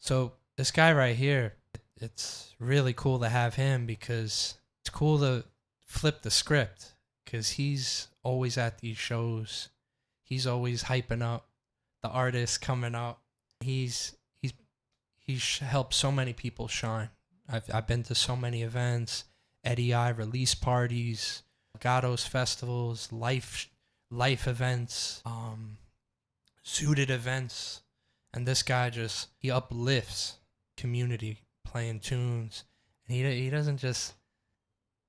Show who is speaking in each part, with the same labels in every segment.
Speaker 1: So this guy right here, it's really cool to have him because it's cool to flip the script because he's always at these shows. He's always hyping up the artists coming up. He's helped so many people shine. I've been to so many events, Eddie I release parties, Gatos festivals, life events, suited events, and this guy just he uplifts community playing tunes, and he doesn't just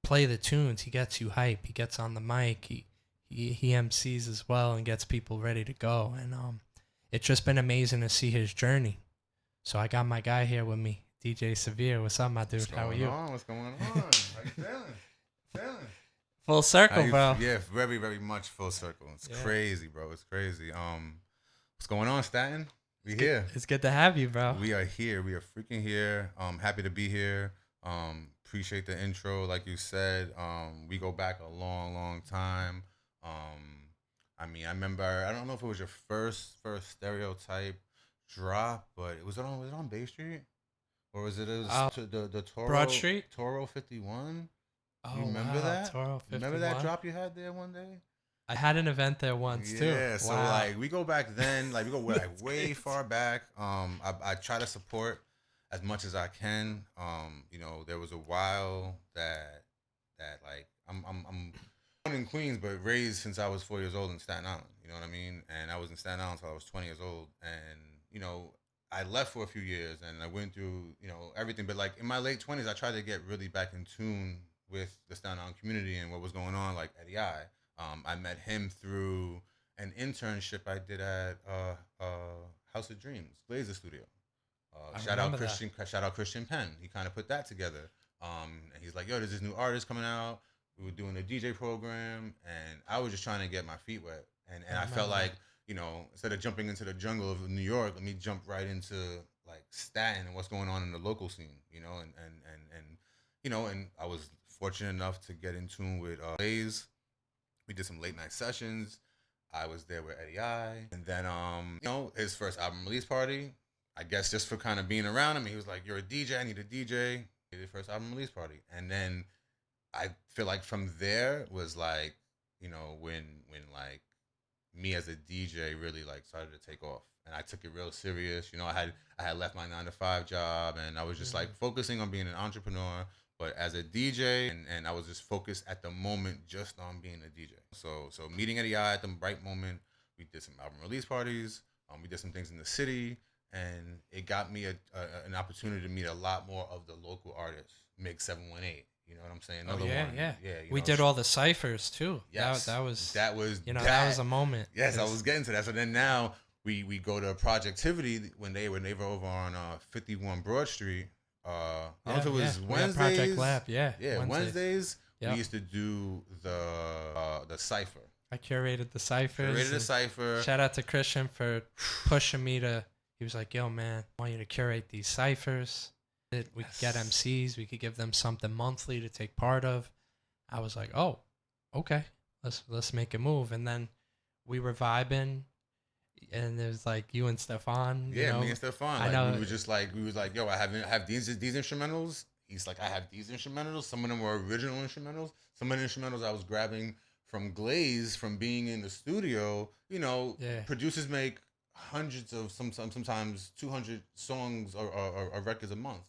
Speaker 1: play the tunes. He gets you hype. He gets on the mic. He MCs as well and gets people ready to go. And it's just been amazing to see his journey. So I got my guy here with me, DJ Savir. What's up, my dude? How are you?
Speaker 2: What's going on? How you feeling?
Speaker 1: Full circle, bro.
Speaker 2: Yeah, very, very much full circle. It's crazy, bro. It's crazy. What's going on, Staten? We here.
Speaker 1: It's good to have you, bro.
Speaker 2: We are here. We are freaking here. Happy to be here. Appreciate the intro, like you said. We go back a long, long time. I mean, I remember. I don't know if it was your first Stereotype drop, but was it on Bay Street, or was it the Toro
Speaker 1: Broad Street,
Speaker 2: Toro 51?
Speaker 1: Oh,
Speaker 2: you remember that?
Speaker 1: Toro 51.
Speaker 2: Remember that drop you had there one day?
Speaker 1: I had an event there once too.
Speaker 2: Yeah, so like we go back then, like we go like way far back. I try to support as much as I can. You know, there was a while that like I'm born in Queens, but raised since I was 4 years old in Staten Island. You know what I mean? And I was in Staten Island until I was 20 years old. And you know, I left for a few years and I went through everything. But like in my late 20s, I tried to get really back in tune with the Staten Island community and what was going on. Like Eddie I met him through an internship I did at House of Dreams, Blazer Studio. Shout out Christian Penn. He kind of put that together. And he's like, yo, there's this new artist coming out. We were doing a DJ program, and I was just trying to get my feet wet. And I felt like, instead of jumping into the jungle of New York, let me jump right into like Staten and what's going on in the local scene, and I was fortunate enough to get in tune with Blaze. We did some late night sessions. I was there with Eddie I. And then, his first album release party, I guess just for kind of being around him, he was like, you're a DJ, I need a DJ. He did his first album release party. And then I feel like from there was like, when like me as a DJ really like started to take off. And I took it real serious. I had left my 9-to-5 job and I was just like focusing on being an entrepreneur. But as a DJ, and I was just focused at the moment just on being a DJ. So meeting Eddie I at the right moment, we did some album release parties. We did some things in the city, and it got me an opportunity to meet a lot more of the local artists. Mix 718, you know what I'm saying?
Speaker 1: Yeah. We did all the ciphers too.
Speaker 2: Yes,
Speaker 1: that was
Speaker 2: that
Speaker 1: was a moment.
Speaker 2: Yes, I was getting to that. So then now we go to Projectivity when they were over on 51 Broad Street. I don't know if it was Wednesdays.
Speaker 1: Project Lab,
Speaker 2: Wednesdays. Yep. We used to do the cipher.
Speaker 1: I curated the ciphers.
Speaker 2: Cipher.
Speaker 1: Shout out to Christian for pushing me to. He was like, "Yo, man, I want you to curate these ciphers. We could get MCs. We could give them something monthly to take part of." I was like, "Oh, okay. Let's make a move." And then we were vibing. And it was like you and Stefan.
Speaker 2: Me and Stefan. I know. We was like, yo, I have these instrumentals. He's like, I have these instrumentals. Some of them were original instrumentals. Some of the instrumentals I was grabbing from Glaze from being in the studio. Producers make hundreds of sometimes 200 songs or records a month.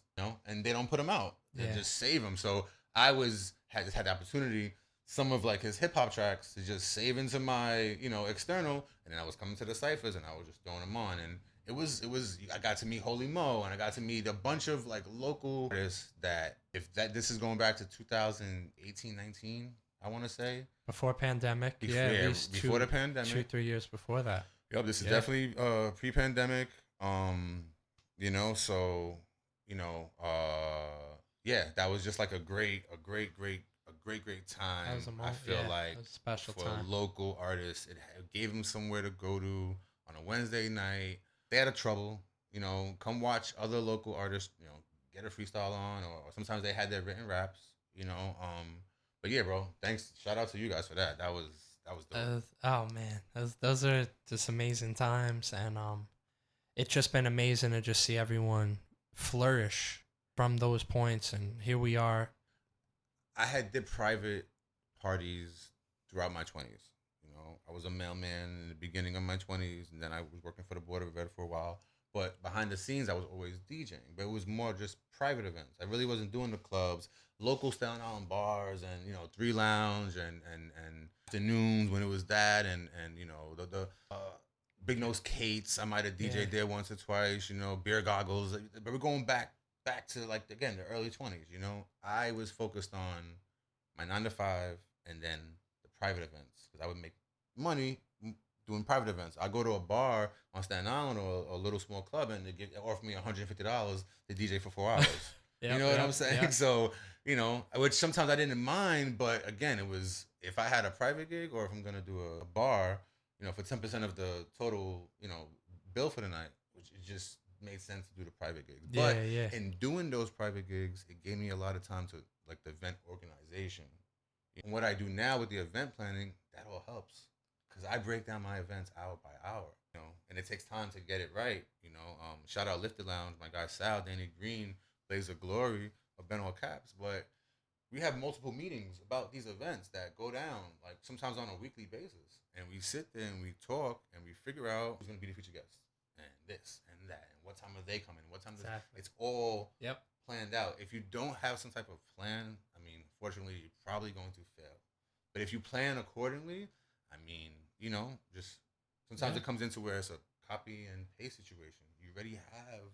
Speaker 2: And they don't put them out. They just save them. So I had the opportunity. Some of like his hip hop tracks to just save into my, external, and then I was coming to the ciphers and I was just throwing them on, and it was I got to meet Holy Mo and I got to meet a bunch of like local artists this is going back to 2018, 19, I want to say.
Speaker 1: Before pandemic. At least
Speaker 2: before the pandemic.
Speaker 1: 2-3 years before that.
Speaker 2: Yep, this is definitely pre-pandemic. That was just like a great time. I feel like
Speaker 1: a special
Speaker 2: for
Speaker 1: time.
Speaker 2: Local artists, it gave them somewhere to go to on a Wednesday night. They had a trouble, come watch other local artists, get a freestyle on, or sometimes they had their written raps, But yeah, bro, thanks. Shout out to you guys for that. That was dope.
Speaker 1: Oh man, those are just amazing times, and it's just been amazing to just see everyone flourish from those points, and here we are.
Speaker 2: I did private parties throughout my 20s. You know, I was a mailman in the beginning of my 20s, and then I was working for the Board of Ed for a while. But behind the scenes, I was always DJing. But it was more just private events. I really wasn't doing the clubs, local Staten Island bars, and Three Lounge, and afternoons when it was that, and the Big Nose Kate's. I might have DJed there once or twice. Beer Goggles. But we're going back to, like, again, the early 20s. I was focused on my 9 to 5 and then the private events, because I would make money doing private events. I go to a bar on Staten Island or a little small club, and they offer me $150 to DJ for 4 hours. You know what I'm saying? So, which sometimes I didn't mind, but again, it was, if I had a private gig or if I'm gonna do a bar, for 10% of the total, bill for the night, which it just made sense to do the private gigs. But in doing those private gigs, it gave me a lot of time to, like, the event organization. And what I do now with the event planning, that all helps, because I break down my events hour by hour, and it takes time to get it right. Shout out Lifted Lounge, my guy Sal, Danny Green, Blazer Glory, of Ben All Caps. But we have multiple meetings about these events that go down, like, sometimes on a weekly basis. And we sit there and we talk and we figure out who's going to be the featured guest and this and that and what time are they coming, what time it's all planned out. If you don't have some type of plan, I mean, fortunately, you're probably going to fail. But if you plan accordingly, I mean, just sometimes it comes into where it's a copy and paste situation. You already have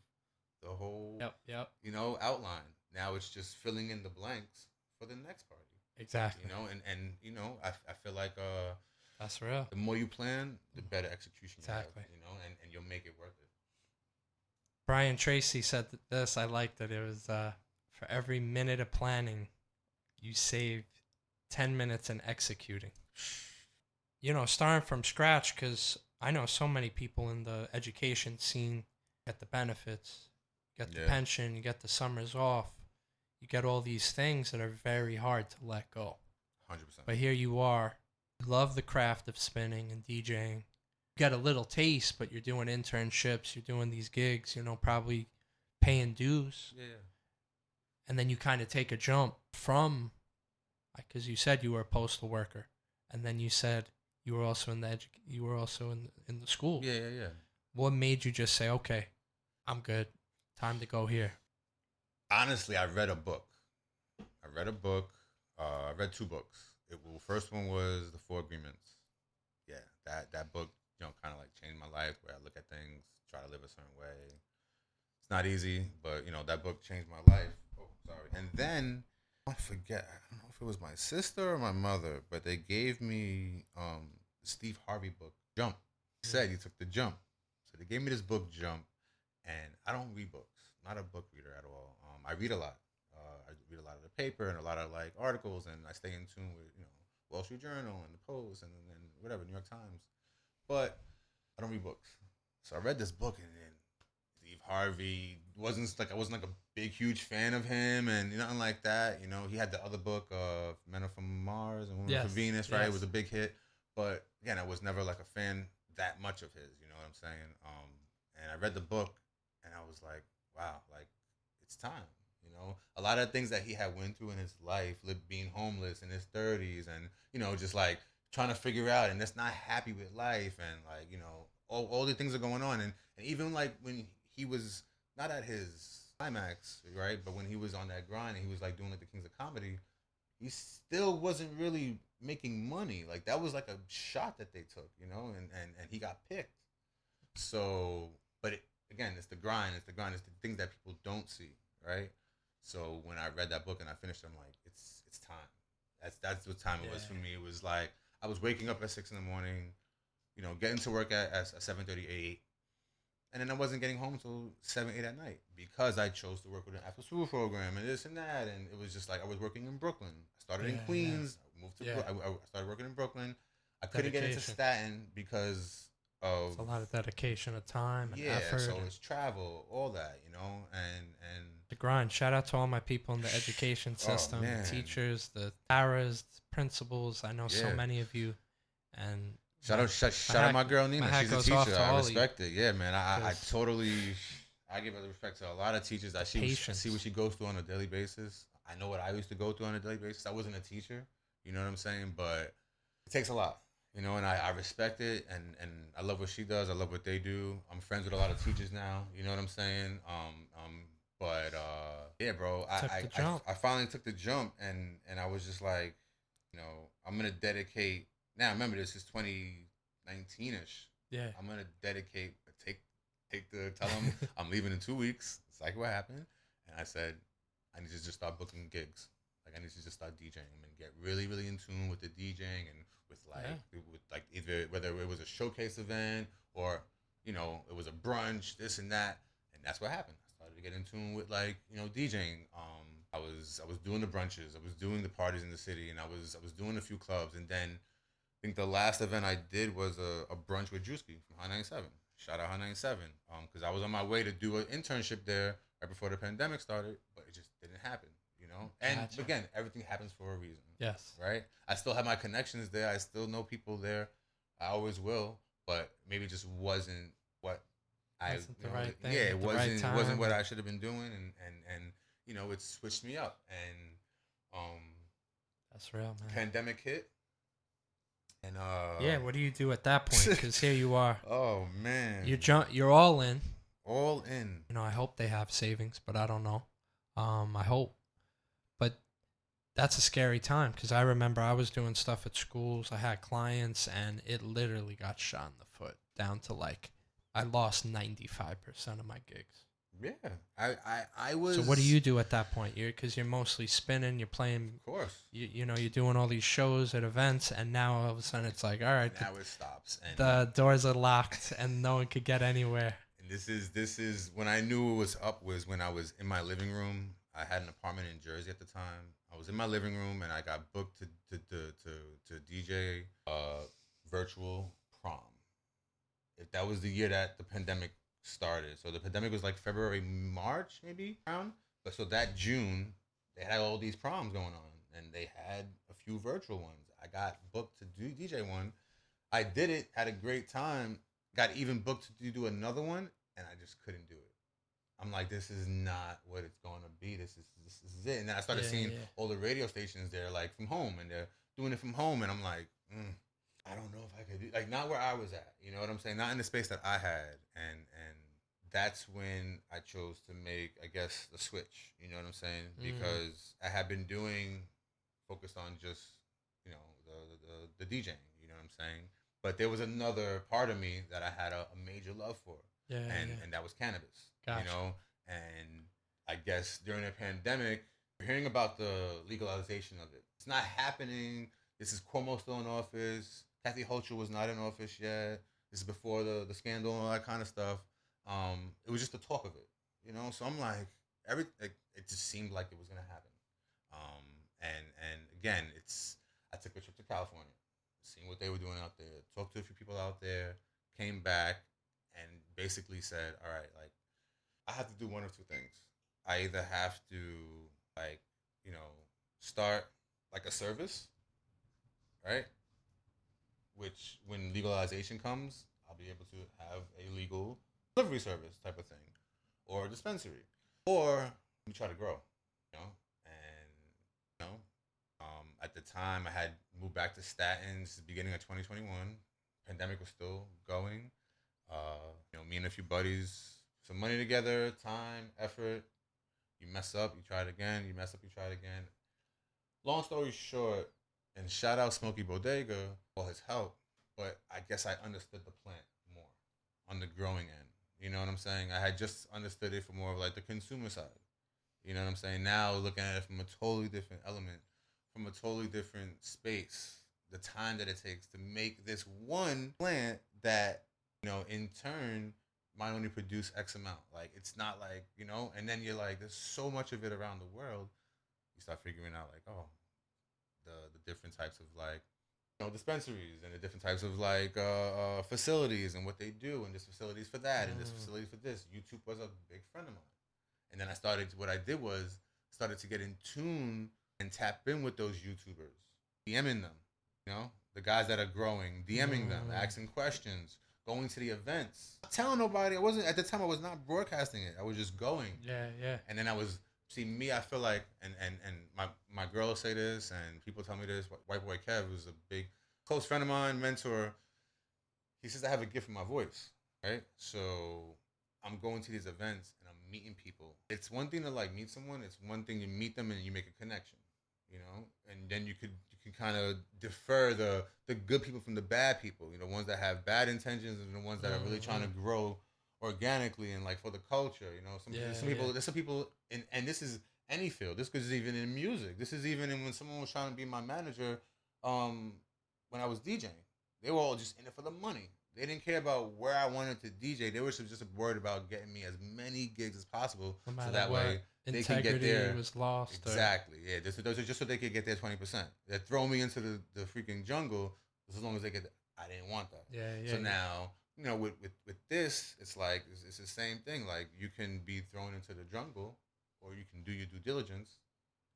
Speaker 2: the whole outline. Now it's just filling in the blanks for the next party.
Speaker 1: Exactly.
Speaker 2: I feel like
Speaker 1: that's real.
Speaker 2: The more you plan, the better execution you have. And you'll make it worth it.
Speaker 1: Brian Tracy said this. I liked it. It was for every minute of planning, you save 10 minutes in executing. Starting from scratch, because I know so many people in the education scene get the benefits, get the pension, you get the summers off, you get all these things that are very hard to let go.
Speaker 2: 100%.
Speaker 1: But here you are. You love the craft of spinning and DJing. You get a little taste, but you're doing internships, you're doing these gigs, probably paying dues.
Speaker 2: Yeah.
Speaker 1: And then you kind of take a jump from, because you said you were a postal worker, and then you said you were also in the school.
Speaker 2: Yeah.
Speaker 1: What made you just say, okay, I'm good, time to go here?
Speaker 2: Honestly, I read a book. I read 2 books. The first one was The 4 Agreements. Yeah, that book, kind of like changed my life, where I look at things, try to live a certain way. It's not easy, but that book changed my life. Oh, sorry. And then I forget. I don't know if it was my sister or my mother, but they gave me the Steve Harvey book, Jump. He said he took the Jump, so they gave me this book, Jump. And I don't read books. I'm not a book reader at all. I read a lot. I read a lot of the paper and a lot of, like, articles, and I stay in tune with Wall Street Journal and the Post and whatever, New York Times. But I don't read books. So I read this book, and then Steve Harvey I wasn't like a big huge fan of him and nothing like that. He had the other book of Men Are From Mars and Women Are From Venus, right? It was a big hit. But again, I was never like a fan that much of his. You know what I'm saying? And I read the book, and I was like, wow, like, it's time. A lot of things that he had went through in his life, being homeless in his 30s, and just like trying to figure out, and just not happy with life, and like all the things are going on, and even like when he was not at his climax, right? But when he was on that grind, and he was like doing like the Kings of Comedy, he still wasn't really making money. Like, that was like a shot that they took, and he got picked. So, but again, it's the grind. It's the things that people don't see, right? So when I read that book and I finished it, I'm like, it's time. That's what time it was for me. It was like I was waking up at 6 a.m, getting to work at 7:30, 8, and then I wasn't getting home till 7, 8 at night, because I chose to work with an after-school program and this and that, and it was just like I was working in Brooklyn. I started in Queens. I moved to I started working in Brooklyn. I couldn't get into Staten because of
Speaker 1: it's a lot of dedication of time and effort.
Speaker 2: So it's travel, all that, and
Speaker 1: the grind. Shout out to all my people in the education system, the teachers, the paras, the principals. I know so many of you, and
Speaker 2: Shout out my girl
Speaker 1: My
Speaker 2: Nina.
Speaker 1: hat
Speaker 2: She's a
Speaker 1: goes off
Speaker 2: teacher.
Speaker 1: to
Speaker 2: I
Speaker 1: all of you.
Speaker 2: respect it. Yeah, man. I
Speaker 1: 'Cause
Speaker 2: totally I give her the respect to a lot of teachers. I see
Speaker 1: patience.
Speaker 2: what she goes through on a daily basis. I know what I used to go through on a daily basis. I wasn't a teacher, you know what I'm saying? But it takes a lot, you know, and I respect it, and I love what she does. I love what they do. I'm friends with a lot of teachers now, you know what I'm saying? But yeah, bro,
Speaker 1: Took the jump.
Speaker 2: I finally took the jump, and I was just like, you know, I'm gonna dedicate. Now remember, this is 2019 ish.
Speaker 1: Yeah.
Speaker 2: I'm gonna dedicate take the tell them I'm leaving in 2 weeks. It's like what happened, and I said I need to just start booking gigs. Like I need to just start DJing and get really really in tune with the DJing and with like either whether it was a showcase event or you know it was a brunch, this and that, and that's what happened. I started to get in tune with like you know DJing. I was doing the brunches, I was doing the parties in the city, and I was doing a few clubs, and then I think the last event I did was a brunch with Drewski from High 97. Shout out High 97. Because I was on my way to do an internship there right before the pandemic started, but it just didn't happen, you know? And
Speaker 1: Gotcha.
Speaker 2: again, everything happens for a reason.
Speaker 1: Yes.
Speaker 2: Right? I still have my connections there. I still know people there. I always will, but maybe it just wasn't what
Speaker 1: Wasn't the right thing
Speaker 2: yeah,
Speaker 1: at
Speaker 2: it
Speaker 1: the right
Speaker 2: wasn't it wasn't
Speaker 1: time.
Speaker 2: what I should have been doing and you know, it switched me up and
Speaker 1: That's real, man.
Speaker 2: pandemic hit and
Speaker 1: Yeah, what do you do at that point? Because here you are.
Speaker 2: oh man.
Speaker 1: You're all in.
Speaker 2: All in.
Speaker 1: You know, I hope they have savings, but I don't know. I hope. But that's a scary time because I remember I was doing stuff at schools. I had clients, and it literally got shot in the foot down to like I lost 95% of my gigs.
Speaker 2: Yeah. I was.
Speaker 1: So what do you do at that point? Because you're mostly spinning, you're playing.
Speaker 2: Of course.
Speaker 1: You know, you're doing all these shows at events, and now all of a sudden it's like, all right,
Speaker 2: Now it stops. And
Speaker 1: the doors are locked, and no one could get anywhere.
Speaker 2: and this is when I knew it was up was when I was in my living room. I had an apartment in Jersey at the time. I was in my living room and I got booked to DJ virtual prom. If that was the year that the pandemic started. So the pandemic was like February, March, maybe around. But so that June, they had all these proms going on, and they had a few virtual ones. I got booked to do DJ one. I did it, had a great time. Got even booked to do another one, and I just couldn't do it. I'm like, this is not what it's going to be. This is it. And then I started seeing all the radio stations there, like from home, and they're doing it from home, and I'm like, I don't know if I could do like not where I was at. You know what I'm saying? Not in the space that I had, and that's when I chose to make, I guess, the switch. You know what I'm saying? Because I had been doing focused on just you know the DJing. You know what I'm saying? But there was another part of me that I had a major love for, and that was cannabis.
Speaker 1: Gotcha.
Speaker 2: You know, and I guess during the pandemic, we're hearing about the legalization of it. It's not happening. This is Cuomo still in office. Kathy Hochul was not in office yet. This is before the scandal and all that kind of stuff. It was just the talk of it, you know. So I'm like, it just seemed like it was gonna happen. And again, I took a trip to California, seeing what they were doing out there, talked to a few people out there, came back, and basically said, all right, like I have to do one of two things. I either have to like, you know, start like a service, right? Which when legalization comes, I'll be able to have a legal delivery service type of thing, or a dispensary, or we try to grow, you know. And you know, at the time I had moved back to Staten. This is the beginning of 2021. Pandemic was still going. You know, me and a few buddies, some money together, time, effort. You mess up, you try it again. You mess up, you try it again. Long story short, and shout out Smokey Bodega for his help, but I guess I understood the plant more on the growing end. You know what I'm saying? I had just understood it from more of like the consumer side. You know what I'm saying? Now looking at it from a totally different element, from a totally different space, the time that it takes to make this one plant that, you know, in turn might only produce X amount. Like it's not like, you know, and then you're like, there's so much of it around the world. You start figuring out like, oh, the different types of like, you know, dispensaries and the different types of like facilities and what they do, and this facilities for that and this facility for this. YouTube was a big friend of mine, and then what I did was started to get in tune and tap in with those YouTubers, DMing them, you know, the guys that are growing, DMing them, asking questions, going to the events, not telling nobody. I wasn't at the time. I was not broadcasting it. I was just going.
Speaker 1: Yeah.
Speaker 2: And then I was see me. I feel like, and my girl say this, and people tell me this. White boy Kev, who's a big close friend of mine, mentor. He says I have a gift for my voice, right? So I'm going to these events and I'm meeting people. It's one thing to like meet someone. It's one thing you meet them and you make a connection, you know. And then you can kind of defer the good people from the bad people. You know, ones that have bad intentions and the ones that are really trying to grow organically and like for the culture. You know, there's some people, and this is any field. This is even in music. This is even in when someone was trying to be my manager, when I was DJing. They were all just in it for the money. They didn't care about where I wanted to DJ. They were just worried about getting me as many gigs as possible,
Speaker 1: No
Speaker 2: so that way they could get their
Speaker 1: was lost.
Speaker 2: Exactly. Yeah. Those are just so they could get their 20%. They're throwing me into the freaking jungle as long as they get. I didn't want that.
Speaker 1: Yeah.
Speaker 2: So now, you know, with this, it's like it's the same thing. Like you can be thrown into the jungle, or you can do your due diligence.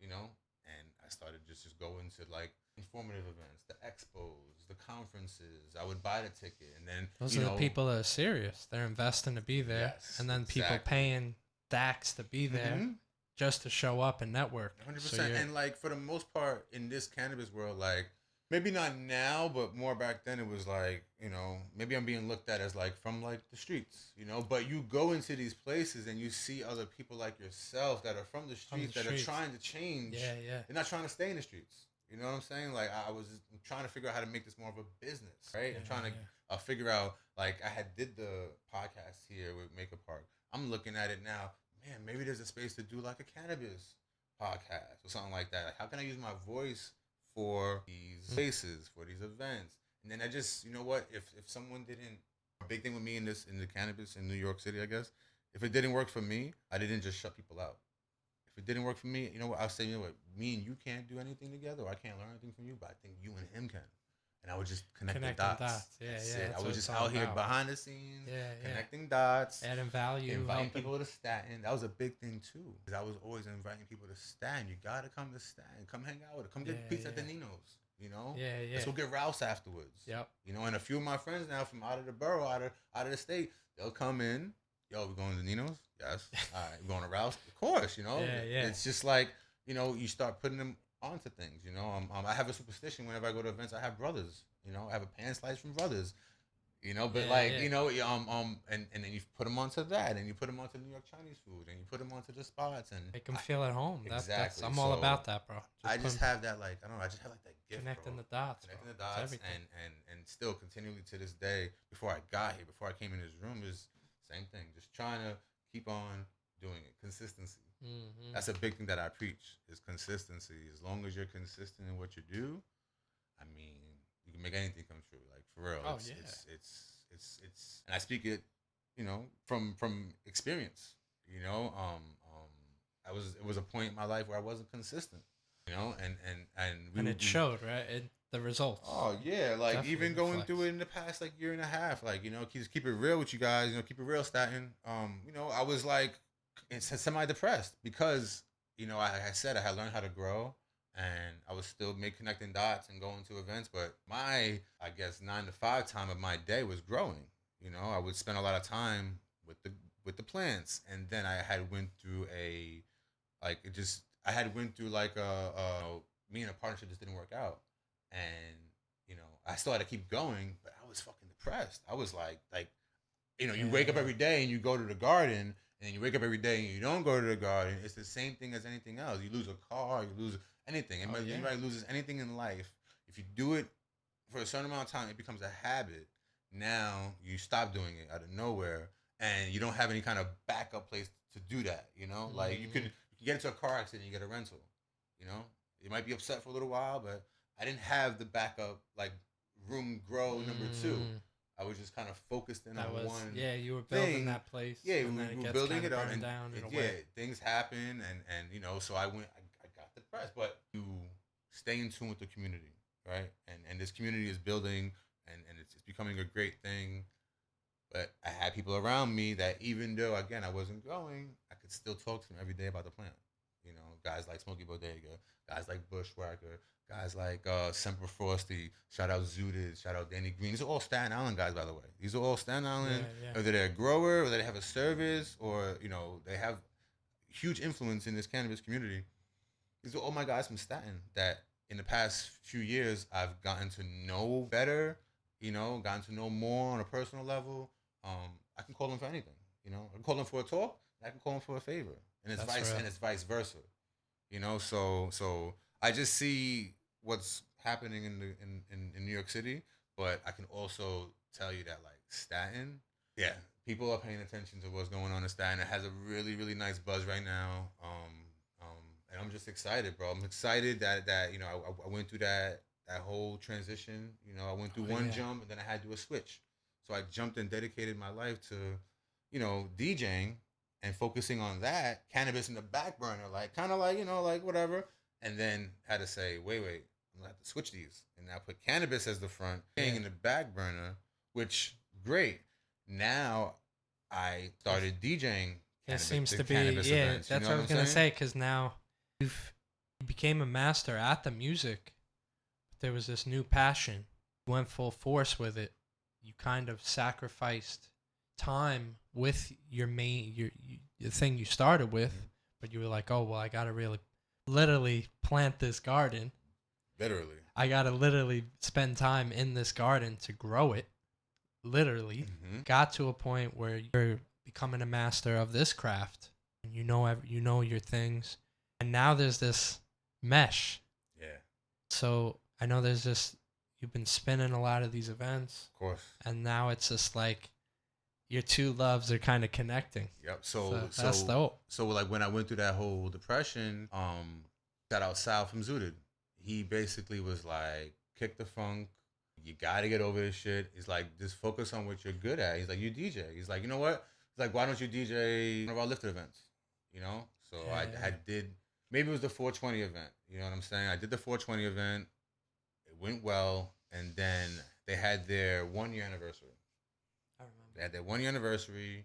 Speaker 2: You know, and I started just going to like informative events, the expos, the conferences. I would buy the ticket, and then
Speaker 1: those are the people that are serious. They're investing to be there, and then people paying DAX to be there just to show up and network.
Speaker 2: 100%. And like for the most part in this cannabis world, like maybe not now, but more back then, it was like, you know, maybe I'm being looked at as like from like the streets, you know, but you go into these places and you see other people like yourself that are from the streets that are trying to change.
Speaker 1: Yeah.
Speaker 2: They're not trying to stay in the streets. You know what I'm saying? Like I was trying to figure out how to make this more of a business, right? I'm trying to figure out, like I had did the podcast here with Makeup Park. I'm looking at it now, man, maybe there's a space to do like a cannabis podcast or something like that. Like, how can I use my voice for these places, for these events? And then I just, you know what, if someone didn't, a big thing with me in the cannabis in New York City, I guess, if it didn't work for me, I didn't just shut people out. If it didn't work for me, you know what, I'll say, you know what, me and you can't do anything together, or I can't learn anything from you, but I think you and him can. And I would just connect the dots.
Speaker 1: Yeah.
Speaker 2: I was just out here behind the scenes, connecting dots,
Speaker 1: adding value,
Speaker 2: inviting people to Staten. That was a big thing too, because I was always inviting people to Staten. You gotta come to Staten, come hang out with it, come get pizza at the Nino's. You know, let's go get Rouse afterwards.
Speaker 1: Yep.
Speaker 2: You know, and a few of my friends now from out of the borough, out of the state, they'll come in. Yo, we going to Nino's? Yes. All right, we going to Rouse? Of course. You know, It's just like, you know, you start putting them onto things. You know, I have a superstition whenever I go to events. I have brothers. You know, I have a pan slice from brothers. You know, but you know, and then you put them onto that, and you put them onto New York Chinese food, and you put them onto the spots, and
Speaker 1: make them feel at home.
Speaker 2: Exactly.
Speaker 1: I'm all about that, bro.
Speaker 2: I just have that, like, I don't know, I just have like that gift,
Speaker 1: connecting
Speaker 2: bro.
Speaker 1: the dots,
Speaker 2: and still continually to this day, before I got here, before I came in this room, is same thing. Just trying to keep on doing it. Consistency. That's a big thing that I preach, is consistency. As long as you're consistent in what you do, I mean, you can make anything come true. Like, for real. It's and I speak it, you know, from experience. You know, it was a point in my life where I wasn't consistent. You know, and
Speaker 1: it showed, right? The results.
Speaker 2: Oh yeah, like
Speaker 1: Definitely
Speaker 2: even going
Speaker 1: reflects.
Speaker 2: through it in the past like year and a half, like, you know, keep it real with you guys, you know, keep it real, Staten. You know, I was like semi-depressed because, you know, I said I had learned how to grow, and I was still connecting dots and going to events, but my, I guess, 9 to 5 time of my day was growing. You know, I would spend a lot of time with the plants, and then I had went through me and a partnership just didn't work out. And, you know, I still had to keep going, but I was fucking depressed. I was like, you know, you wake up every day and you go to the garden, and then you wake up every day and you don't go to the garden. It's the same thing as anything else. You lose a car, you lose anything. Anybody loses anything in life. If you do it for a certain amount of time, it becomes a habit. Now you stop doing it out of nowhere, and you don't have any kind of backup place to do that. You know, like you can get into a car accident, and you get a rental. You know, you might be upset for a little while, but I didn't have the backup, like, room grow number 2. I was just kind of focused in on one.
Speaker 1: Yeah, you were building that place.
Speaker 2: Yeah,
Speaker 1: and
Speaker 2: we were building it up, and
Speaker 1: down
Speaker 2: things happen, and you know, so I got depressed. But you stay in tune with the community, right? And this community is building, and it's becoming a great thing. But I had people around me that, even though, again, I wasn't growing, I could still talk to them every day about the plant. You know, guys like Smokey Bodega, guys like Bushwhacker, guys like Semper Frosty. Shout out Zooted. Shout out Danny Green. These are all Staten Island guys, by the way. These are all Staten
Speaker 1: Yeah,
Speaker 2: Island.
Speaker 1: yeah.
Speaker 2: Whether they're a grower, or they have a service, or you know they have huge influence in this cannabis community. These are all my guys from Staten that in the past few years I've gotten to know better, you know, gotten to know more on a personal level. I can call them for anything, you know. I can call them for a talk, I can call them for a favor.
Speaker 1: That's real.
Speaker 2: And it's vice versa. You know, so I just see what's happening in New York City, but I can also tell you that like Staten, yeah, people are paying attention to what's going on in Staten. It has a really, really nice buzz right now. And I'm just excited, bro. I'm excited that you know I went through that whole transition. You know, I went through one jump and then I had to do a switch. So I jumped and dedicated my life to, you know, DJing and focusing on that. Cannabis in the back burner, like kind of like you know like whatever. And then had to say, wait, I'm gonna have to switch these, and now put cannabis as the front, thing in the back burner, which great. Now I started DJing.
Speaker 1: It seems to be,
Speaker 2: cannabis events,
Speaker 1: that's what I was going to say, because now you became a master at the music. There was this new passion. You went full force with it. You kind of sacrificed time with your the thing you started with, but you were like, oh, well, I got to really literally plant this garden.
Speaker 2: Literally.
Speaker 1: I got to literally spend time in this garden to grow it. Literally. Got to a point where you're becoming a master of this craft. And you know your things. And now there's this mesh.
Speaker 2: Yeah.
Speaker 1: So I know there's this, you've been spinning a lot of these events.
Speaker 2: Of course.
Speaker 1: And now it's just like your two loves are kind of connecting.
Speaker 2: Yep. So
Speaker 1: that's dope.
Speaker 2: So like when I went through that whole depression, shout out Sal from Zooted. He basically was like, kick the funk. You gotta get over this shit. He's like, just focus on what you're good at. He's like, you DJ. He's like, you know what? He's like, why don't you DJ one of our lifted events? You know? So I did, maybe it was the 420 event. You know what I'm saying? I did the 420 event. It went well. And then they had their 1 year anniversary.
Speaker 1: I remember.
Speaker 2: They had their 1 year anniversary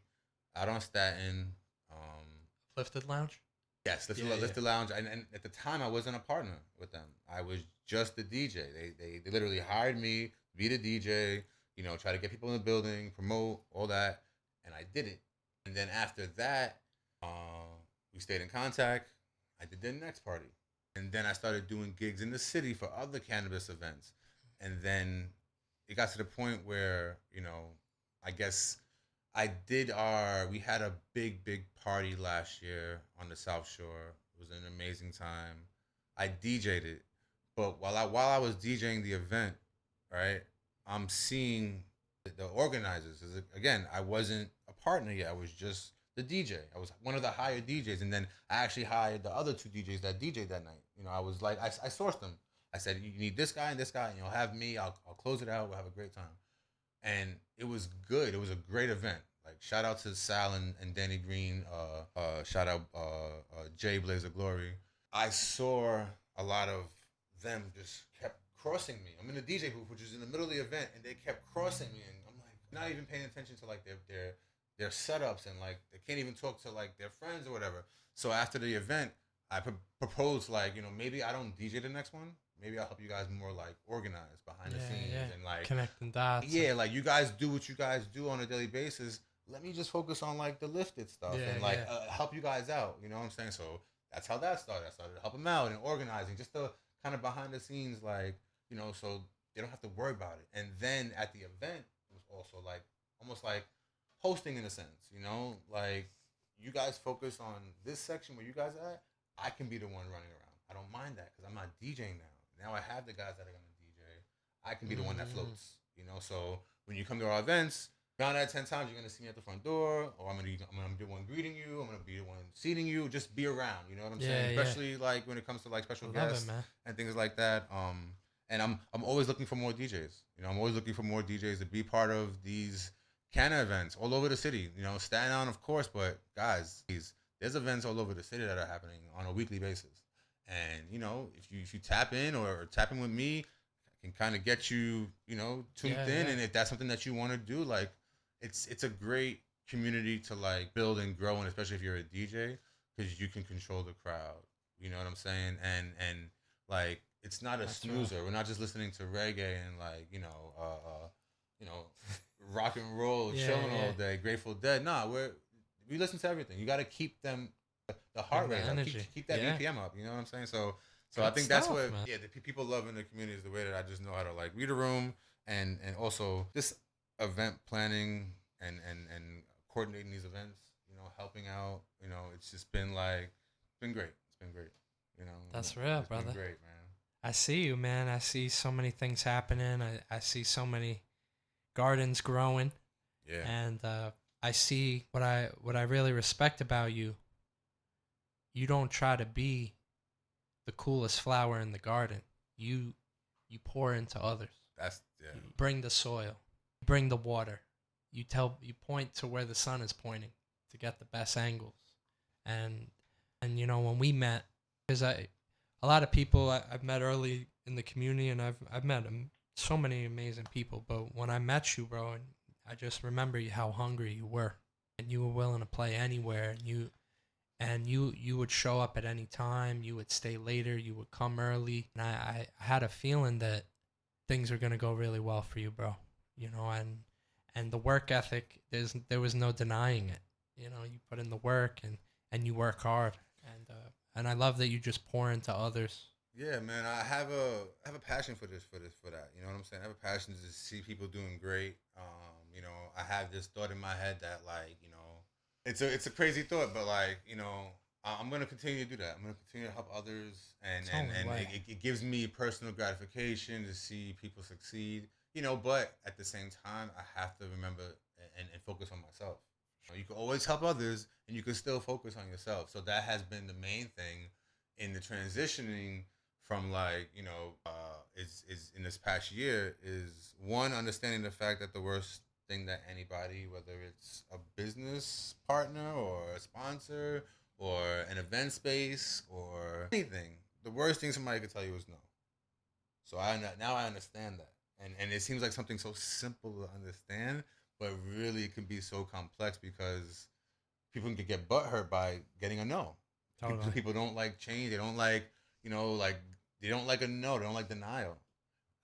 Speaker 2: out on Staten.
Speaker 1: Lifted Lounge?
Speaker 2: Yes, Lifted Lounge. And at the time, I wasn't a partner with them. I was just the DJ. They literally hired me to be the DJ, you know, try to get people in the building, promote, all that. And I did it. And then after that, we stayed in contact. I did the next party. And then I started doing gigs in the city for other cannabis events. And then it got to the point where, you know, I guess we had a big party last year on the South Shore. It was an amazing time. I DJ'd it. But while I was DJing the event, right, I'm seeing the organizers. Again, I wasn't a partner yet. I was just the DJ. I was one of the hired DJs. And then I actually hired the other two DJs that DJ'd that night. You know, I was like, I sourced them. I said, you need this guy and this guy, and you'll have me. I'll close it out. We'll have a great time. And it was good. It was a great event. Like, shout out to Sal and Danny Green. Shout out Jay Blaze of Glory. I saw a lot of them just kept crossing me. I'm in the DJ booth, which is in the middle of the event, and they kept crossing me, and I'm like not even paying attention to like their setups, and like they can't even talk to like their friends or whatever. So after the event, I proposed like, you know, maybe I don't DJ the next one. Maybe I'll help you guys more like organized behind the scenes and like
Speaker 1: connecting dots.
Speaker 2: Yeah, like you guys do what you guys do on a daily basis. Let me just focus on like the lifted stuff and like help you guys out. You know what I'm saying? So that's how that started. I started to help them out and organizing, just the kind of behind the scenes, like, you know, so they don't have to worry about it. And then at the event, it was also like almost like hosting in a sense, you know, like you guys focus on this section where you guys are at. I can be the one running around. I don't mind that because I'm not DJing now. Now I have the guys that are gonna DJ. I can be the one that floats, you know. So when you come to our events, 9 out of 10 times you're gonna see me at the front door, or I'm gonna be the one greeting you. I'm gonna be the one seating you. Just be around, you know what I'm saying? Especially like when it comes to like special guests and things like that. And I'm always looking for more DJs. You know, I'm always looking for more DJs to be part of these Canna events all over the city. You know, Staten Island, of course, but guys, there's events all over the city that are happening on a weekly basis. And, you know, if you tap in or tap in with me, I can kind of get you, you know, tuned in. And if that's something that you want to do, like, it's a great community to, like, build and grow, and especially if you're a DJ, because you can control the crowd. You know what I'm saying? And like it's not a
Speaker 1: That's
Speaker 2: snoozer. We're not just listening to reggae and like you know, rock and roll,
Speaker 1: Yeah,
Speaker 2: chilling all
Speaker 1: yeah.
Speaker 2: day, Grateful Dead. Nah, we listen to everything. You got to keep them the heart
Speaker 1: Bring the
Speaker 2: rate up,
Speaker 1: energy.
Speaker 2: keep that
Speaker 1: Yeah.
Speaker 2: BPM up. You know what I'm saying? So I
Speaker 1: Good
Speaker 2: think that's
Speaker 1: stuff,
Speaker 2: what
Speaker 1: man.
Speaker 2: the people love in the community is the way that I just know how to like read a room and also just event planning and coordinating these events. You know, helping out. You know, it's just been like it's been great. It's been great. You know,
Speaker 1: That's real,
Speaker 2: it's been
Speaker 1: brother.
Speaker 2: great, man.
Speaker 1: I see you, man. I see so many things happening. I see so many gardens growing,
Speaker 2: Yeah,
Speaker 1: and I see what I really respect about you. You don't try to be the coolest flower in the garden. You you pour into others.
Speaker 2: that's yeah.
Speaker 1: You bring the soil, you bring the water. You point to where the sun is pointing to get the best angles. And when we met, because a lot of people I've met early in the community, and I've met so many amazing people. But when I met you, bro, and I just remember how hungry you were, and you were willing to play anywhere, and you would show up at any time. You would stay later. You would come early, and I had a feeling that things are gonna go really well for you, bro. And the work ethic, there was no denying it. You put in the work, and you work hard, and I love that you just pour into others.
Speaker 2: Yeah, man, I have a passion for that. You know what I'm saying? I have a passion to see people doing great. You know, I have this thought in my head that like, it's a crazy thought, but like, I'm gonna continue to do that. I'm gonna continue to help others, and
Speaker 1: It's the
Speaker 2: and
Speaker 1: only
Speaker 2: and
Speaker 1: way.
Speaker 2: it gives me personal gratification to see people succeed. You know, but at the same time, I have to remember and focus on myself. You can always help others, and you can still focus on yourself. So that has been the main thing in the transitioning from like is in this past year is one understanding the fact that the worst thing that anybody, whether it's a business partner or a sponsor or an event space or anything, the worst thing somebody could tell you is no. So now I understand that, and it seems like something so simple to understand, but really it can be so complex because people can get butthurt by getting a no.
Speaker 1: Totally.
Speaker 2: People don't like change. They don't like like they don't like a no. They don't like denial.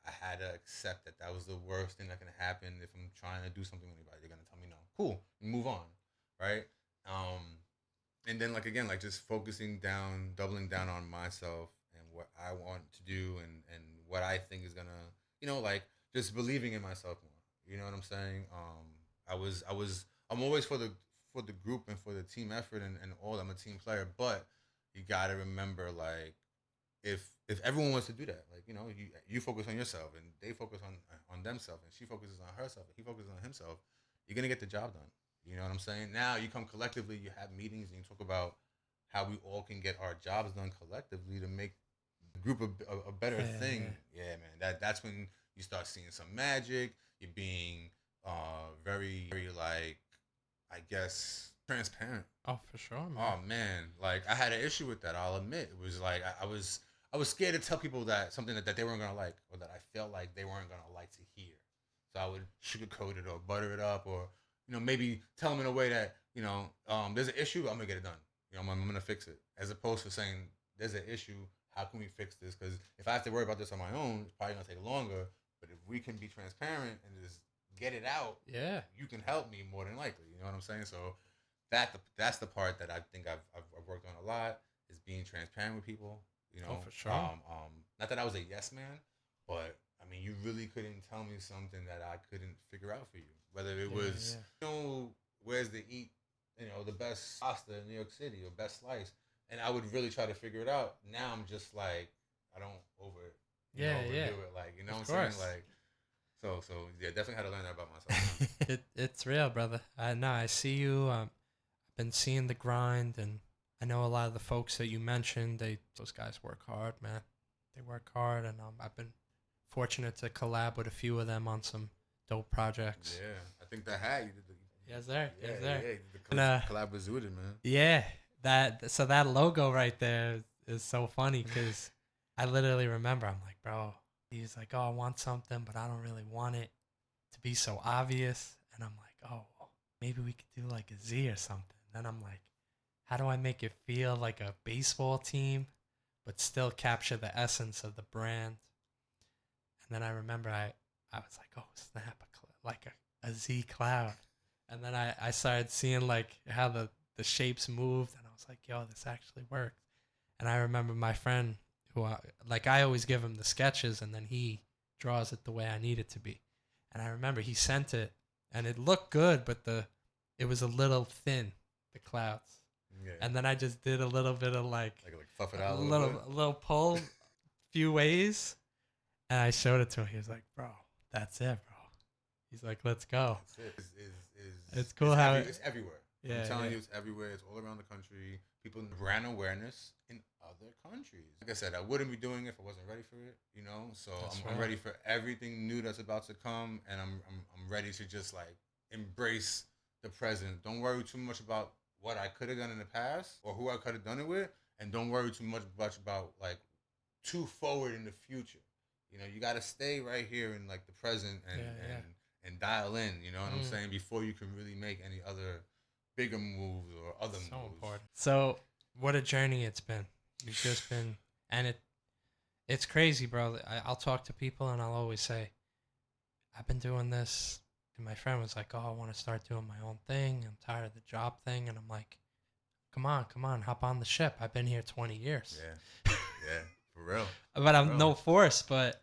Speaker 2: I had to accept that that was the worst thing that can happen if I'm trying to do something with anybody. They're gonna tell me no. Cool, move on, right? And then like again, like just focusing down, doubling down on myself and what I want to do and what I think is gonna, like just believing in myself more. You know what I'm saying? I'm always for the group and for the team effort and all. I'm a team player, but you gotta remember like if everyone wants to do that, like you focus on yourself and they focus on themselves and she focuses on herself and he focuses on himself, you're gonna get the job done. You know what I'm saying? Now you come collectively, you have meetings and you talk about how we all can get our jobs done collectively to make the group a better
Speaker 1: Yeah,
Speaker 2: thing.
Speaker 1: yeah.
Speaker 2: Yeah, man. That's when you start seeing some magic. You're being very very like I guess transparent.
Speaker 1: Oh, for sure, man.
Speaker 2: Oh man, like I had an issue with that. I'll admit it was like I was scared to tell people that something that they weren't gonna like or that I felt like they weren't gonna like to hear. So I would sugarcoat it or butter it up or maybe tell them in a way that there's an issue. I'm gonna get it done. I'm gonna fix it as opposed to saying there's an issue. How can we fix this? Because if I have to worry about this on my own, it's probably gonna take longer. But if we can be transparent and just get it out,
Speaker 1: Yeah.
Speaker 2: you can help me more than likely. You know what I'm saying? So that's the part that I think I've worked on a lot is being transparent with people.
Speaker 1: Oh, for sure.
Speaker 2: Not that I was a yes man, but I mean, you really couldn't tell me something that I couldn't figure out for you. Whether it
Speaker 1: Yeah,
Speaker 2: was,
Speaker 1: yeah.
Speaker 2: where's the eat, the best pasta in New York City or best slice, and I would really try to figure it out. Now I'm just like, I don't
Speaker 1: Yeah, yeah.
Speaker 2: overdo it. Like, you know
Speaker 1: Of
Speaker 2: what I'm saying?
Speaker 1: course.
Speaker 2: Like, so yeah, definitely had to learn that about myself, man.
Speaker 1: It's real, brother. I know. I see you. I've been seeing the grind, and I know a lot of the folks that you mentioned. Those guys work hard, man. They work hard, and I've been fortunate to collab with a few of them on some dope projects.
Speaker 2: Yeah, I think the hat you did the
Speaker 1: Yes, sir.
Speaker 2: yeah
Speaker 1: Yes,
Speaker 2: yeah
Speaker 1: sir.
Speaker 2: yeah you did
Speaker 1: And
Speaker 2: the collab with Zooted, man.
Speaker 1: yeah, that logo right there is so funny because I literally remember I'm like, bro, he's like, oh, I want something, but I don't really want it to be so obvious, and I'm like, oh, well, maybe we could do like a Z or something. Then I'm like, how do I make it feel like a baseball team, but still capture the essence of the brand? And then I remember I was like, oh snap, like a Z cloud. And then I started seeing like how the shapes moved, and I was like, yo, this actually works. And I remember my friend like I always give him the sketches, and then he draws it the way I need it to be. And I remember he sent it, and it looked good, but it was a little thin, the clouds.
Speaker 2: Yeah.
Speaker 1: And then I just did a little bit of like
Speaker 2: fluff it out
Speaker 1: a little pull, few ways, and I showed it to him. He was like, "Bro, that's it, bro." He's like, "Let's go."
Speaker 2: That's it.
Speaker 1: It's cool how
Speaker 2: it's everywhere.
Speaker 1: Yeah,
Speaker 2: I'm telling you, it's everywhere. It's all around the country. People brand awareness in other countries. Like I said, I wouldn't be doing it if I wasn't ready for it. You know, so I'm ready for everything new that's about to come, and I'm ready to just like embrace the present. Don't worry too much about what I could have done in the past or who I could have done it with, and don't worry too much about like too forward in the future. You know, you got to stay right here in like the present and dial in. You know what I'm saying? Before you can really make any other bigger moves or other moves. So important.
Speaker 1: So what a journey it's been. You've just been, and it's crazy, bro. I'll talk to people and I'll always say, I've been doing this. And my friend was like, oh, I want to start doing my own thing. I'm tired of the job thing. And I'm like, come on, hop on the ship. I've been here 20 years.
Speaker 2: Yeah, for real.
Speaker 1: But I'm no force. But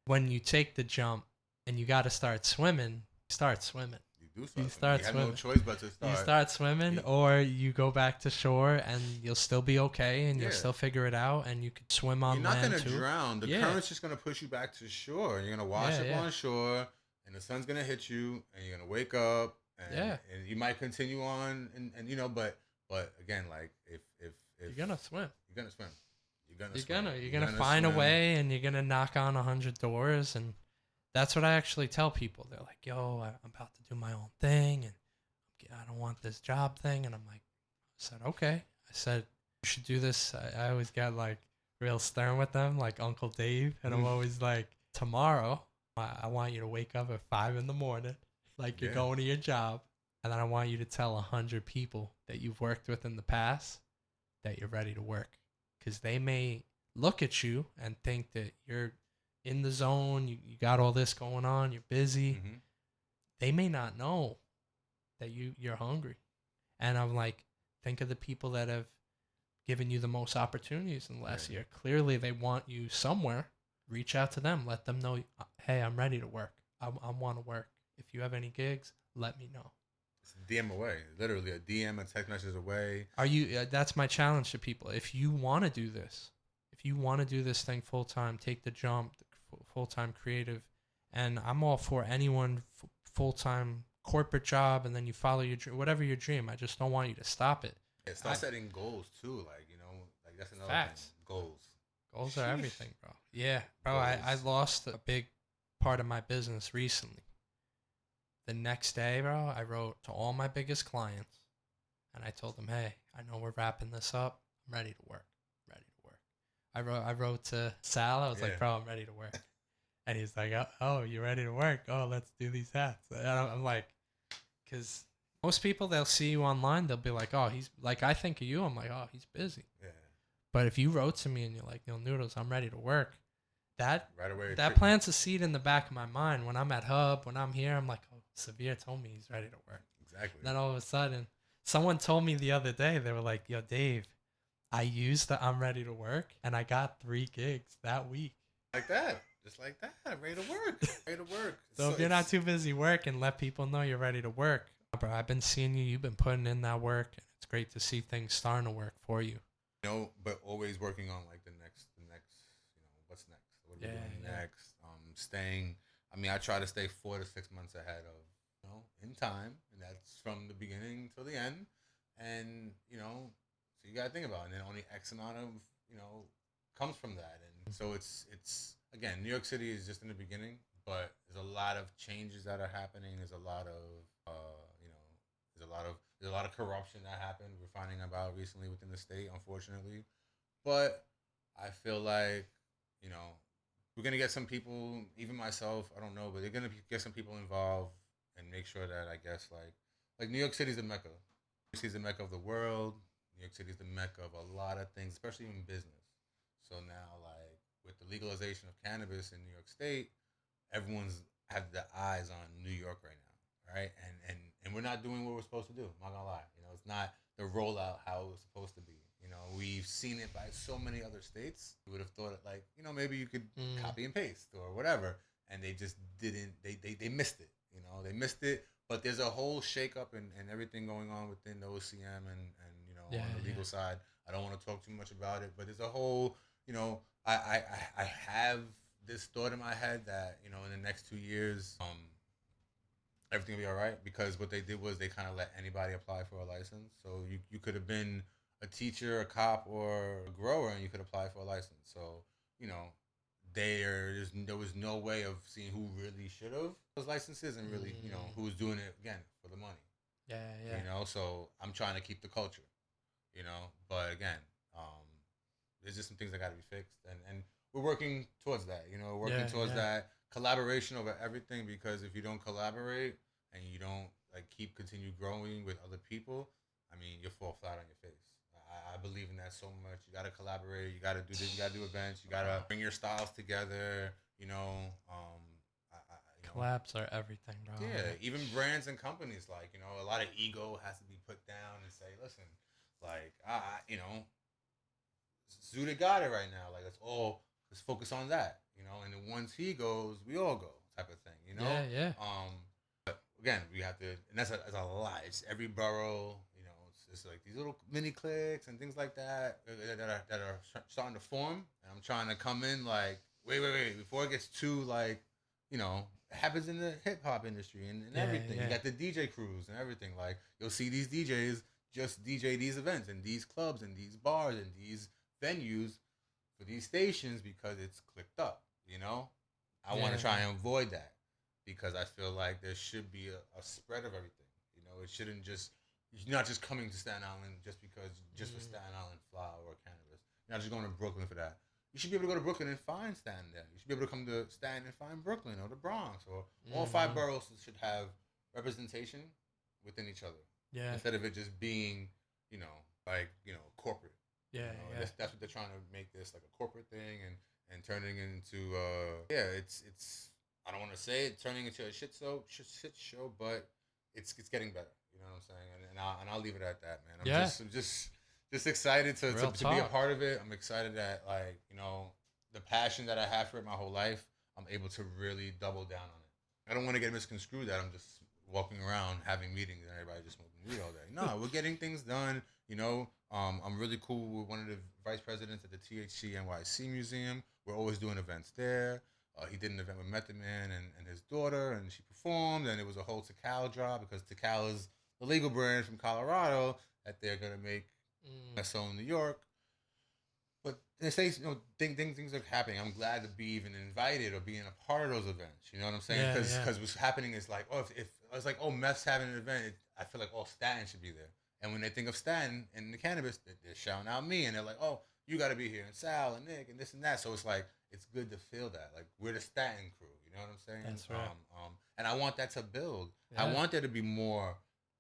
Speaker 1: when you take the jump and you got to start swimming, start swimming.
Speaker 2: You start swimming. You have no choice but to start.
Speaker 1: You start swimming, or you go back to shore, and you'll still be okay, and you'll still figure it out, and you could swim on land.
Speaker 2: You're not going to drown. The current's just going to push you back to shore. You're going to wash up on shore, and the sun's going to hit you, and you're going to wake up, and you might continue on, and you know, but again, like if
Speaker 1: you're going to swim.
Speaker 2: You're going to swim.
Speaker 1: You're gonna find a way, and you're gonna knock on 100 doors, and that's what I actually tell people. They're like, yo, I'm about to do my own thing, and I don't want this job thing. And I'm like, I said, okay. I said, you should do this. I always get like real stern with them, like Uncle Dave. And I'm always like, tomorrow, I want you to wake up at 5 a.m, like you're going to your job. And then I want you to tell 100 people that you've worked with in the past that you're ready to work. Because they may look at you and think that you're in the zone, you got all this going on, you're busy. Mm-hmm. They may not know that you're hungry. And I'm like, think of the people that have given you the most opportunities in the last year. Clearly, they want you somewhere. Reach out to them. Let them know, hey, I'm ready to work. I want to work. If you have any gigs, let me know.
Speaker 2: It's a DM away. Literally a DM and text message away.
Speaker 1: That's my challenge to people. If you want to do this, thing full time, take the jump, full time creative, and I'm all for anyone full time corporate job, and then you follow your dream, whatever your dream. I just don't want you to stop it.
Speaker 2: Start setting goals too, like like that's another thing. Goals
Speaker 1: are everything, bro. Yeah, bro. I lost a big part of my business recently. The next day, bro, I wrote to all my biggest clients, and I told them, hey, I know we're wrapping this up. I'm ready to work. I wrote to Sal. I was like, bro, I'm ready to work. And he's like, oh, you ready to work? Oh, let's do these hats. And I'm like, because most people, they'll see you online. They'll be like, oh, he's like, I think of you. I'm like, oh, he's busy. Yeah. But if you wrote to me and you're like, yo, Noodles, I'm ready to work. That right away, that plants a seed in the back of my mind. When I'm at Hub, when I'm here, I'm like, oh, Savir told me he's ready to work.
Speaker 2: Exactly.
Speaker 1: Then all of a sudden, someone told me the other day, they were like, yo, Dave, I used the I'm ready to work, and I got 3 gigs that week.
Speaker 2: Like that. Just like that. Ready to work. Ready to work.
Speaker 1: So if you're not too busy working, let people know you're ready to work. Bro, I've been seeing you. You've been putting in that work, and it's great to see things starting to work for you.
Speaker 2: You know, but always working on like the next, what's next? What are we doing next? Staying. I mean, I try to stay 4 to 6 months ahead of, in time, and that's from the beginning till the end. And so you gotta think about it. And then only X amount of comes from that. And so it's again, New York City is just in the beginning, but there's a lot of changes that are happening. There's a lot of there's a lot of corruption that happened. We're finding about recently within the state, unfortunately. But I feel like we're gonna get some people, even myself, I don't know, but they're gonna get some people involved and make sure that I guess like New York City's the Mecca. New York City's the Mecca of the world. New York City is the mecca of a lot of things, especially in business. So now, like with the legalization of cannabis in New York State, everyone's have the eyes on New York right now, right? And we're not doing what we're supposed to do. I'm not gonna lie, it's not the rollout how it was supposed to be. We've seen it by so many other states. We would have thought it like, maybe you could copy and paste or whatever, and they just didn't. They missed it. They missed it. But there's a whole shakeup and everything going on within the OCM and on the legal side. I don't want to talk too much about it, but there's a whole, I have this thought in my head that in the next 2 years, everything will be all right, because what they did was they kind of let anybody apply for a license. So you could have been a teacher, a cop, or a grower, and you could apply for a license. So there was no way of seeing who really should have those licenses and really who was doing it again for the money. So I'm trying to keep the culture. But again, there's just some things that got to be fixed, and we're working towards that. Working towards that collaboration over everything, because if you don't collaborate and you don't continue growing with other people, I mean, you'll fall flat on your face. I believe in that so much. You gotta collaborate. You gotta do this. You gotta do events. You gotta bring your styles together.
Speaker 1: Collabs are everything, bro.
Speaker 2: Yeah, even brands and companies, a lot of ego has to be put down and say, listen, Zuda got it right now. Let's focus on that. And then once he goes, we all go, type of thing.
Speaker 1: Yeah.
Speaker 2: But again, we have to, and that's a lot. It's every borough. It's like these little mini cliques and things like that are starting to form. And I'm trying to come in wait, before it gets too it happens in the hip hop industry and everything. You got the DJ crews and everything. You'll see these DJs just DJ these events and these clubs and these bars and these venues for these stations because it's clicked up. I want to try and avoid that, because I feel like there should be a spread of everything. It shouldn't just. You're not just coming to Staten Island just because for Staten Island flower or cannabis. You're not just going to Brooklyn for that. You should be able to go to Brooklyn and find Staten there. You should be able to come to Staten and find Brooklyn or the Bronx, or all 5 boroughs should have representation within each other. Yeah. Instead of it just being, corporate. That's what they're trying to make this like a corporate thing and turning into it's I don't want to say it turning into a shit show, but it's getting better. You know what I'm saying? And I'll leave it at that, man. I'm just excited to be a part of it. I'm excited that the passion that I have for it my whole life, I'm able to really double down on it. I don't want to get misconstrued that I'm just walking around having meetings and everybody just smoking weed all day. No, we're getting things done. I'm really cool with one of the vice presidents at the THC NYC Museum. We're always doing events there. He did an event with Method Man and his daughter, and she performed, and it was a whole Tecal drop, because Tecal is the legal brand from Colorado that they're going to make so in New York. But they say, things are happening. I'm glad to be even invited or being a part of those events. You know what I'm saying? Because what's happening is if I was Meth's having an event, I feel like all Staten should be there. And when they think of Staten and the cannabis, they're shouting out me, and they're like, oh, you got to be here, and Sal and Nick and this and that. So it's it's good to feel that. We're the Staten crew. You know what I'm saying?
Speaker 1: That's right.
Speaker 2: And I want that to build. Yeah. I want there to be more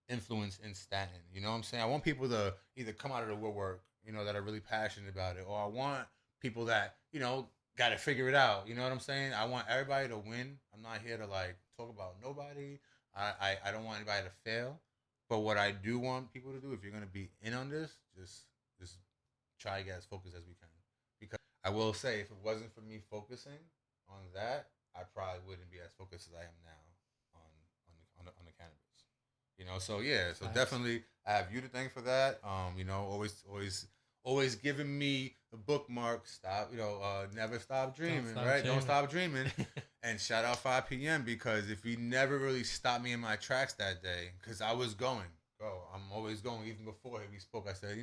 Speaker 2: influence in Staten. You know what I'm saying? I want people to either come out of the woodwork, that are really passionate about it, or I want people that, got to figure it out. You know what I'm saying? I want everybody to win. I'm not here to talk about nobody. I don't want anybody to fail. But what I do want people to do, if you're going to be in on this, just try to get as focused as we can. Because I will say, if it wasn't for me focusing on that, I probably wouldn't be as focused as I am now on the cannabis. So yeah, so definitely I have you to thank for that. Always giving me the bookmark. Stop, never stop dreaming, right? Don't stop dreaming. And shout out 5 p.m. because if you never really stopped me in my tracks that day, because I was going, bro, I'm always going. Even before we spoke, I said,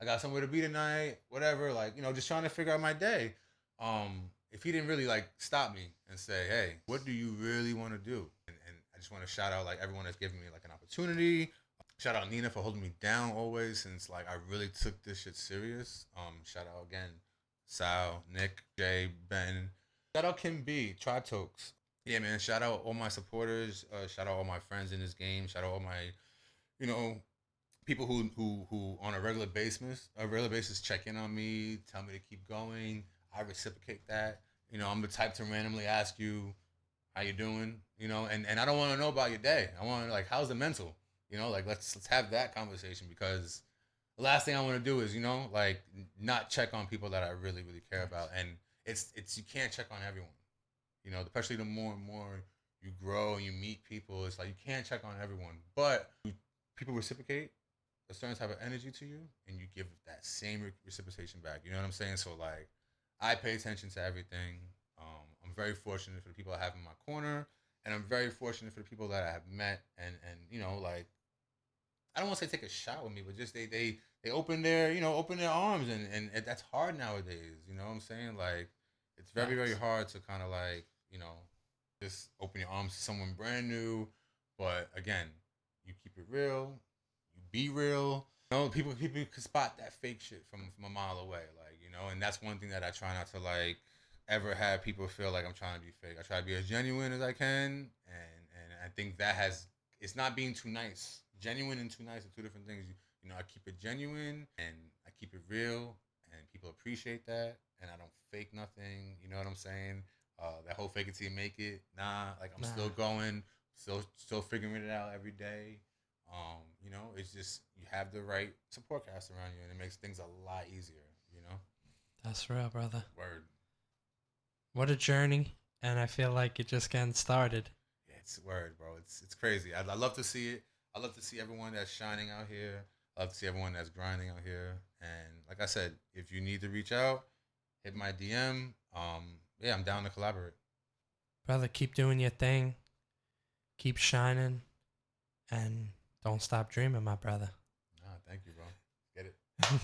Speaker 2: I got somewhere to be tonight, whatever. Just trying to figure out my day. If he didn't really stop me and say, hey, what do you really want to do? And I just want to shout out everyone that's given me an opportunity. Shout out Nina for holding me down always, since I really took this shit serious. Shout out again, Sal, Nick, Jay, Ben. Shout out Kim B, Tribe Tokes. Yeah, man. Shout out all my supporters. Shout out all my friends in this game. Shout out all my, people who on a regular basis check in on me, tell me to keep going. I reciprocate that. You know, I'm the type to randomly ask you how you doing, you know, and I don't want to know about your day. I want to like, how's the mental, you know, like let's have that conversation, because the last thing I want to do is, you know, like not check on people that I really care about. And it's you can't check on everyone, you know, especially the more and more you grow and you meet people, it's like you can't check on everyone, but people reciprocate a certain type of energy to you, and you give that same reciprocation back. You know what I'm saying? So like, I pay attention to everything. I'm very fortunate for the people I have in my corner, and I'm very fortunate for the people that I have met, and you know, like, I don't want to say take a shot with me, but just they open their, you know, open their arms, and that's hard nowadays. You know what I'm saying? Like, it's very
Speaker 1: Facts.
Speaker 2: hard to kind of like, you know, just open your arms to someone brand new. But again, you keep it real, you be real. You know, people can spot that fake shit from a mile away, like, you know, and that's one thing that I try not to like ever have people feel like I'm trying to be fake. I try to be as genuine as I can, and I think that has, it's not being too nice. Genuine and too nice are two different things. You know, I keep it genuine and I keep it real, and people appreciate that, and I don't fake nothing. You know what I'm saying? That whole fake it till you make it. Nah, like I'm still
Speaker 1: Nah,
Speaker 2: going, still figuring it out every day. You know, it's just you have the right support cast around you, and it makes things a lot easier. You know,
Speaker 1: that's real, brother.
Speaker 2: word.
Speaker 1: What a journey, and I feel like you're just getting started.
Speaker 2: Yeah, it's word, bro. It's crazy. I love to see it. I love to see everyone that's shining out here. I love to see everyone that's grinding out here. And like I said, if you need to reach out, hit my DM. Yeah, I'm down to collaborate.
Speaker 1: Brother, keep doing your thing, keep shining, and don't stop dreaming, my brother.
Speaker 2: Ah, thank you, bro. Get it.